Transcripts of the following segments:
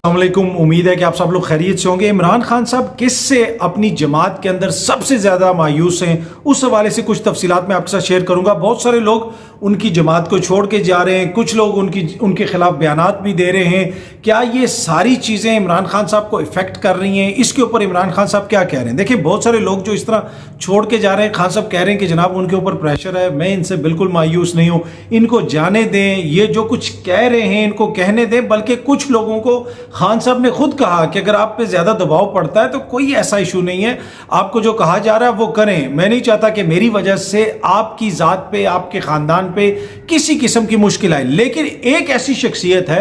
अस्सलामुअलैकुम। उम्मीद है कि आप सब लोग खैरियत से होंगे। इमरान खान साहब किससे अपनी जमात के अंदर सबसे ज़्यादा मायूस हैं, उस हवाले से कुछ तफसीलात मैं आपके साथ शेयर करूंगा। बहुत सारे लोग उनकी जमात को छोड़ के जा रहे हैं, कुछ लोग उनके खिलाफ बयानात भी दे रहे हैं। क्या ये सारी चीज़ें इमरान खान साहब को इफ़ेक्ट कर रही हैं? इसके ऊपर इमरान खान साहब क्या कह रहे हैं? देखिए, बहुत सारे लोग जो इस तरह छोड़ के जा रहे हैं, खान साहब कह रहे हैं कि जनाब उनके ऊपर प्रेशर है, मैं इनसे बिल्कुल मायूस नहीं हूँ, इनको जाने दें, ये जो कुछ कह रहे हैं इनको कहने दें। बल्कि कुछ लोगों को खान साहब ने खुद कहा कि अगर आप पे ज़्यादा दबाव पड़ता है तो कोई ऐसा इशू नहीं है, आपको जो कहा जा रहा है वो करें। मैं नहीं चाहता कि मेरी वजह से आपकी ज़ात पे, आपके ख़ानदान पे किसी किस्म की मुश्किल आए। लेकिन एक ऐसी शख्सियत है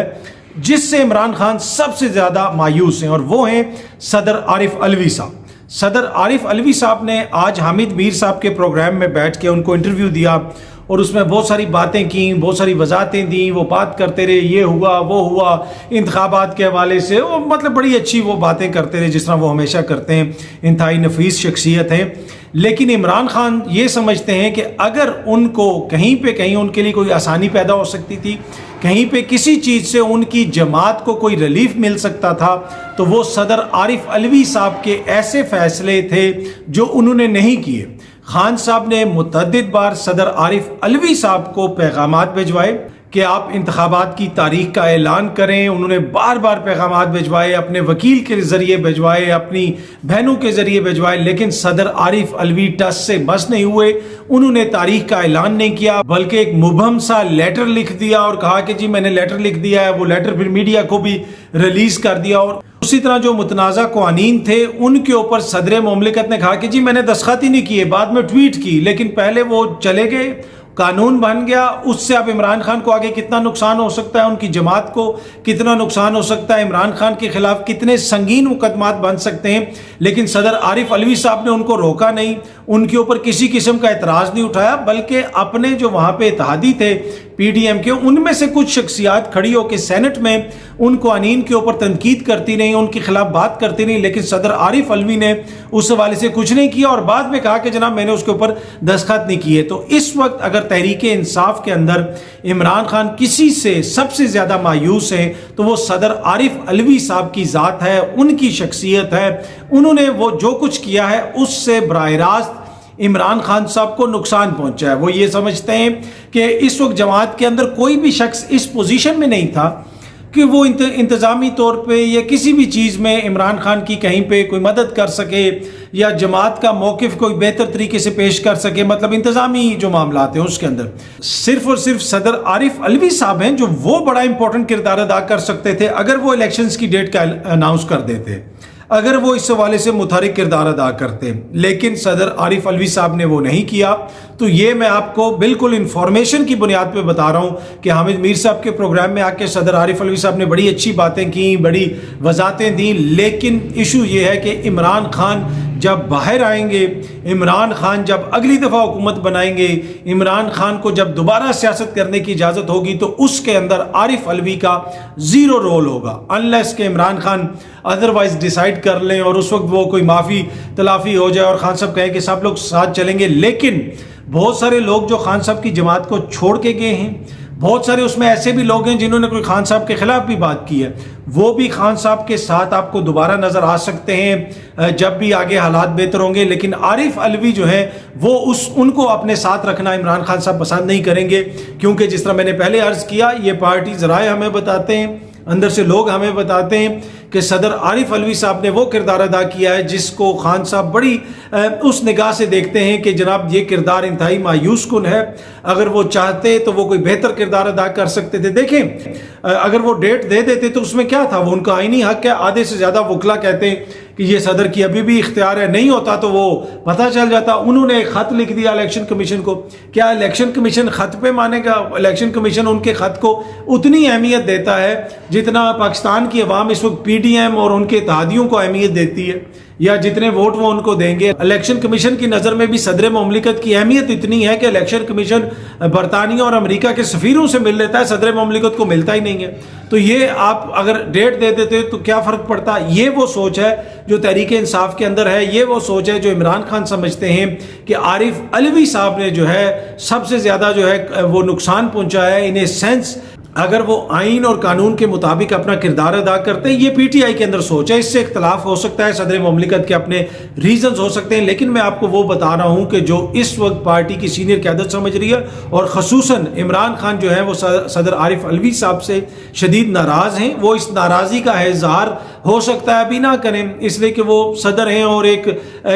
जिससे इमरान खान सबसे ज़्यादा मायूस हैं, और वो हैं सदर आरिफ अलवी साहब। सदर आरिफ अलवी साहब ने आज हामिद मीर साहब के प्रोग्राम में बैठ के उनको इंटरव्यू दिया और उसमें बहुत सारी बातें की, बहुत सारी वजाहतें दी, वो बात करते रहे, ये हुआ वो हुआ, इंतखाबात के हवाले से वो मतलब बड़ी अच्छी वो बातें करते रहे जिस तरह वो हमेशा करते हैं। इंतहाई नफीस शख्सियत हैं। लेकिन इमरान खान ये समझते हैं कि अगर उनको कहीं पे कहीं उनके लिए कोई आसानी पैदा हो सकती थी, कहीं पे किसी चीज़ से उनकी जमात को कोई रिलीफ मिल सकता था, तो वो सदर आरिफ अलवी साहब के ऐसे फैसले थे जो उन्होंने नहीं किए। खान साहब ने मुतअद्दिद बार सदर आरिफ अलवी साहब को पैगामात भिजवाए कि आप इंतखाबात की तारीख का ऐलान करें। उन्होंने बार बार पैगामात भिजवाए, अपने वकील के ज़रिए भिजवाए, अपनी बहनों के ज़रिए भिजवाए, लेकिन सदर आरिफ अलवी टस से बस नहीं हुए। उन्होंने तारीख का ऐलान नहीं किया, बल्कि एक मुबहम सा लेटर लिख दिया और कहा कि जी मैंने लेटर लिख दिया है। वो लेटर फिर मीडिया को भी रिलीज़ कर दिया। और उसी तरह जो मुतनाज़ा क़वानीन थे उनके ऊपर सदर मुमलिकत ने कहा कि जी मैंने दस्तखत ही नहीं किए, बाद में ट्वीट की, लेकिन पहले वो चले गए, कानून बन गया। उससे अब इमरान खान को आगे कितना नुकसान हो सकता है, उनकी जमात को कितना नुकसान हो सकता है, इमरान खान के खिलाफ कितने संगीन मुकदमात बन सकते हैं। लेकिन सदर आरिफ अलवी साहब ने उनको रोका नहीं, उनके ऊपर किसी किस्म का एतराज़ नहीं उठाया, बल्कि अपने जो वहाँ पे इत्तेहादी थे PDM के, उनमें से कुछ शख्सियात खड़ी होकर सेनेट में उन क़वानीन के ऊपर तनकीद करती रही, उनके खिलाफ बात करती रही। लेकिन सदर आरिफ अलवी ने उस हवाले से कुछ नहीं किया और बाद में कहा कि जनाब मैंने उसके ऊपर दस्तखत नहीं किए। तो इस वक्त अगर तहरीक इंसाफ के अंदर इमरान खान किसी से सबसे ज़्यादा मायूस है तो वो सदर आरिफ अलवी साहब की ज़ात है, उनकी शख्सियत है। उन्होंने वो जो कुछ किया है उससे बराह रास्त इमरान खान साहब को नुकसान पहुंचा है। वो ये समझते हैं कि इस वक्त जमात के अंदर कोई भी शख्स इस पोजीशन में नहीं था कि वो इंतज़ामी तौर पे या किसी भी चीज़ में इमरान खान की कहीं पे कोई मदद कर सके या जमात का मौक़िफ़ कोई बेहतर तरीके से पेश कर सके। मतलब इंतज़ामी जो मामलात हैं उसके अंदर सिर्फ़ और सिर्फ सदर आरिफ अलवी साहब हैं जो वो बड़ा इंपॉर्टेंट किरदार अदा कर सकते थे अगर वो इलेक्शंस की डेट का अनाउंस कर देते, अगर वो इस हवाले से मुतहरिक किरदार अदा करते। लेकिन सदर आरिफ अलवी साहब ने वो नहीं किया। तो ये मैं आपको बिल्कुल इन्फॉर्मेशन की बुनियाद पे बता रहा हूँ कि हामिद मीर साहब के प्रोग्राम में आके सदर आरिफ अलवी साहब ने बड़ी अच्छी बातें की, बड़ी वजाहतें दी। लेकिन इशू ये है कि इमरान खान जब बाहर आएंगे, इमरान खान जब अगली दफ़ा हुकूमत बनाएंगे, इमरान खान को जब दोबारा सियासत करने की इजाज़त होगी तो उसके अंदर आरिफ अलवी का ज़ीरो रोल होगा, अनलेस के इमरान खान अदरवाइज डिसाइड कर लें और उस वक्त वो कोई माफ़ी तलाफ़ी हो जाए और खान साहब कहें कि सब लोग साथ चलेंगे। लेकिन बहुत सारे लोग जो खान साहब की जमात को छोड़ के गए हैं, बहुत सारे उसमें ऐसे भी लोग हैं जिन्होंने कोई खान साहब के खिलाफ भी बात की है, वो भी खान साहब के साथ आपको दोबारा नज़र आ सकते हैं जब भी आगे हालात बेहतर होंगे। लेकिन आरिफ अलवी जो है वो उनको अपने साथ रखना इमरान खान साहब पसंद नहीं करेंगे, क्योंकि जिस तरह मैंने पहले अर्ज़ किया, ये पार्टी ज़राए हमें बताते हैं, अंदर से लोग हमें बताते हैं कि सदर आरिफ अलवी साहब ने वो किरदार अदा किया है जिसको खान साहब बड़ी उस निगाह से देखते हैं कि जनाब ये किरदार इंतहाई मायूस कुन है। अगर वो चाहते तो वो कोई बेहतर किरदार अदा कर सकते थे। देखें, अगर वो डेट दे देते तो उसमें क्या था, वो उनका आईनी हक है। आधे से ज़्यादा वकला कहते हैं कि ये सदर की अभी भी इख्तियार है, नहीं होता तो वो पता चल जाता। उन्होंने एक ख़त लिख दिया इलेक्शन कमीशन को। क्या इलेक्शन कमीशन ख़त पे मानेगा? इलेक्शन कमीशन उनके ख़त को उतनी अहमियत देता है जितना पाकिस्तान की अवाम इस वक्त PDM और उनके इत्तेहादियों को अहमियत देती है, या जितने वोट वो उनको देंगे। इलेक्शन कमीशन की नज़र में भी सदर मुमलिकत की अहमियत इतनी है कि इलेक्शन कमीशन बरतानिया और अमेरिका के सफ़ीरों से मिल लेता है, सदर मुमलिकत को मिलता ही नहीं है। तो ये आप अगर डेट दे देते तो क्या फ़र्क पड़ता। ये वो सोच है जो तहरीक इंसाफ के अंदर है, ये वो सोच है जो इमरान खान समझते हैं कि आरिफ अलवी साहब ने जो है सबसे ज़्यादा जो है वो नुकसान पहुँचाया है। इन ए सेंस اگر وہ آئین اور قانون کے مطابق اپنا کردار ادا کرتے ہیں. یہ پی ٹی آئی کے اندر سوچ ہے. اس سے اختلاف ہو سکتا ہے, صدر مملکت کے اپنے ریزنز ہو سکتے ہیں, لیکن میں آپ کو وہ بتا رہا ہوں کہ جو اس وقت پارٹی کی سینئر قیادت سمجھ رہی ہے, اور خصوصاً عمران خان جو ہے وہ صدر عارف علوی صاحب سے شدید ناراض ہیں. وہ اس ناراضی کا اظہار ہو سکتا ہے ابھی نہ کریں, اس لیے کہ وہ صدر ہیں اور ایک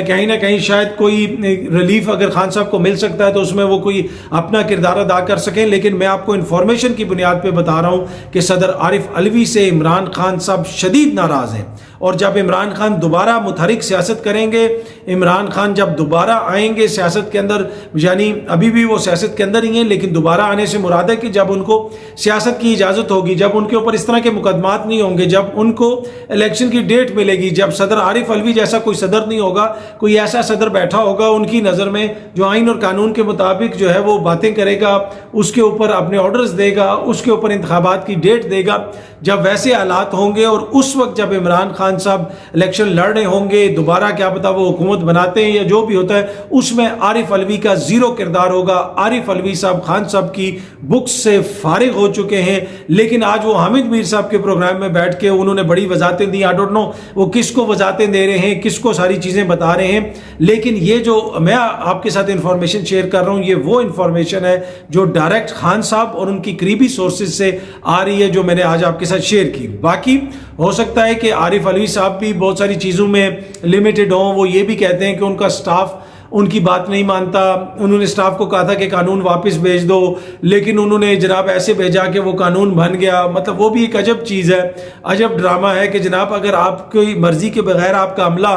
کہیں نہ کہیں شاید کوئی ریلیف اگر خان صاحب کو مل سکتا ہے تو اس میں وہ کوئی اپنا کردار ادا کر سکیں. لیکن میں آپ کو انفارمیشن کی بنیاد پہ بتا رہا ہوں کہ صدر عارف علوی سے عمران خان صاحب شدید ناراض ہیں, اور جب عمران خان دوبارہ متحرک سیاست کریں گے, عمران خان جب دوبارہ آئیں گے سیاست کے اندر, یعنی ابھی بھی وہ سیاست کے اندر ہی ہیں لیکن دوبارہ آنے سے مراد ہے کہ جب ان کو سیاست کی اجازت ہوگی, جب ان کے اوپر اس طرح کے مقدمات نہیں ہوں گے, جب ان کو الیکشن کی ڈیٹ ملے گی, جب صدر عارف علوی جیسا کوئی صدر نہیں ہوگا, کوئی ایسا صدر بیٹھا ہوگا ان کی نظر میں جو آئین اور قانون کے مطابق جو ہے وہ باتیں کرے گا, اس کے اوپر اپنے آرڈرز دے گا, اس کے اوپر انتخابات کی ڈیٹ دے گا, جب ویسے حالات ہوں گے, اور اس وقت جب عمران خان صاحب الیکشن لڑ رہے ہوں گے, دوبارہ کیا پتا وہ حکومت بناتے ہیں یا جو بھی ہوتا ہے, اس میں عارف علوی کا زیرو کردار ہوگا. عارف علوی صاحب خان صاحب کی بکس سے فارغ ہو چکے ہیں, لیکن آج وہ حامد میر صاحب کے پروگرام میں بیٹھ کے انہوں نے بڑی وضاحتیں دی. آئی ڈونٹ نو وہ کس کو وضاحتیں دے رہے ہیں, کس کو ساری چیزیں بتا رہے ہیں, لیکن یہ جو میں آپ کے ساتھ انفارمیشن شیئر کر رہا ہوں یہ وہ انفارمیشن ہے جو ڈائریکٹ خان صاحب اور ان کی قریبی سورسز سے آ رہی ہے, جو میں نے آج آپ کے ساتھ شیئر کی. باقی ہو سکتا ہے کہ عارف علوی صاحب بھی بہت ساری چیزوں میں لمیٹڈ ہوں. وہ یہ بھی کہتے ہیں کہ ان کا سٹاف ان کی بات نہیں مانتا. انہوں نے سٹاف کو کہا تھا کہ قانون واپس بھیج دو, لیکن انہوں نے جناب ایسے بھیجا کہ وہ قانون بن گیا. مطلب وہ بھی ایک عجب چیز ہے, عجب ڈرامہ ہے کہ جناب اگر آپ کی مرضی کے بغیر آپ کا عملہ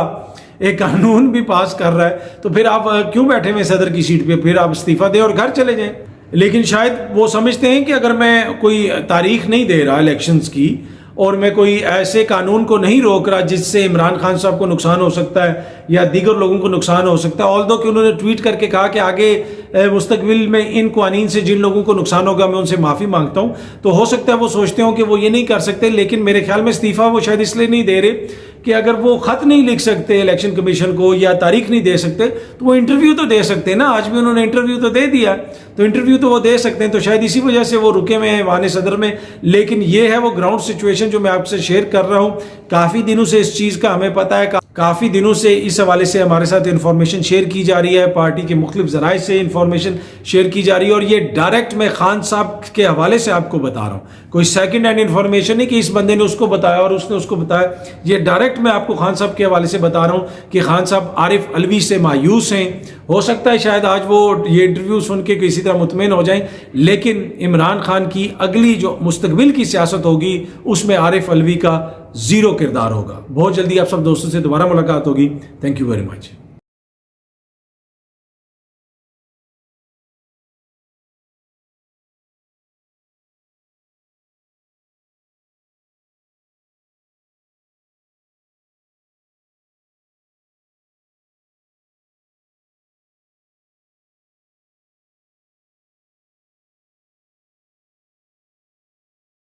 ایک قانون بھی پاس کر رہا ہے تو پھر آپ کیوں بیٹھے ہوئے صدر کی سیٹ پہ, پھر آپ استعفیٰ دیں اور گھر چلے جائیں. لیکن شاید وہ سمجھتے ہیں کہ اگر میں کوئی تاریخ نہیں دے رہا الیکشنز کی, اور میں کوئی ایسے قانون کو نہیں روک رہا جس سے عمران خان صاحب کو نقصان ہو سکتا ہے یا دیگر لوگوں کو نقصان ہو سکتا ہے, آلدو کہ انہوں نے ٹویٹ کر کے کہا کہ آگے مستقبل میں ان قوانین سے جن لوگوں کو نقصان ہوگا میں ان سے معافی مانگتا ہوں. تو ہو سکتا ہے وہ سوچتے ہوں کہ وہ یہ نہیں کر سکتے, لیکن میرے خیال میں استعفیٰ وہ شاید اس لیے نہیں دے رہے کہ اگر وہ خط نہیں لکھ سکتے الیکشن کمیشن کو یا تاریخ نہیں دے سکتے تو وہ انٹرویو تو دے سکتے ہیں نا. آج بھی انہوں نے انٹرویو تو دے دیا, تو انٹرویو تو وہ دے سکتے ہیں, تو شاید اسی وجہ سے وہ رکے ہوئے ہیں ایوان صدر میں. لیکن یہ ہے وہ گراؤنڈ سچویشن جو میں آپ سے شیئر کر رہا ہوں. کافی دنوں سے اس چیز کا ہمیں پتہ ہے, کافی دنوں سے اس حوالے سے ہمارے ساتھ انفارمیشن شیئر کی جا رہی ہے, پارٹی کے مختلف ذرائع سے انفارمیشن شیئر کی جا رہی ہے, اور یہ ڈائریکٹ میں خان صاحب کے حوالے سے آپ کو بتا رہا ہوں. کوئی سیکنڈ ہینڈ انفارمیشن نہیں کہ اس بندے نے اس کو بتایا اور اس نے اس کو بتایا. یہ ڈائریکٹ میں آپ کو خان صاحب کے حوالے سے بتا رہا ہوں کہ خان صاحب عارف علوی سے مایوس ہیں. ہو سکتا ہے شاید آج وہ یہ انٹرویو سن کے کسی طرح مطمئن ہو جائیں, لیکن عمران خان کی اگلی جو مستقبل کی سیاست ہوگی اس میں عارف علوی کا زیرو کردار ہوگا. بہت جلدی آپ سب دوستوں سے دوبارہ ملاقات ہوگی. Thank you very much.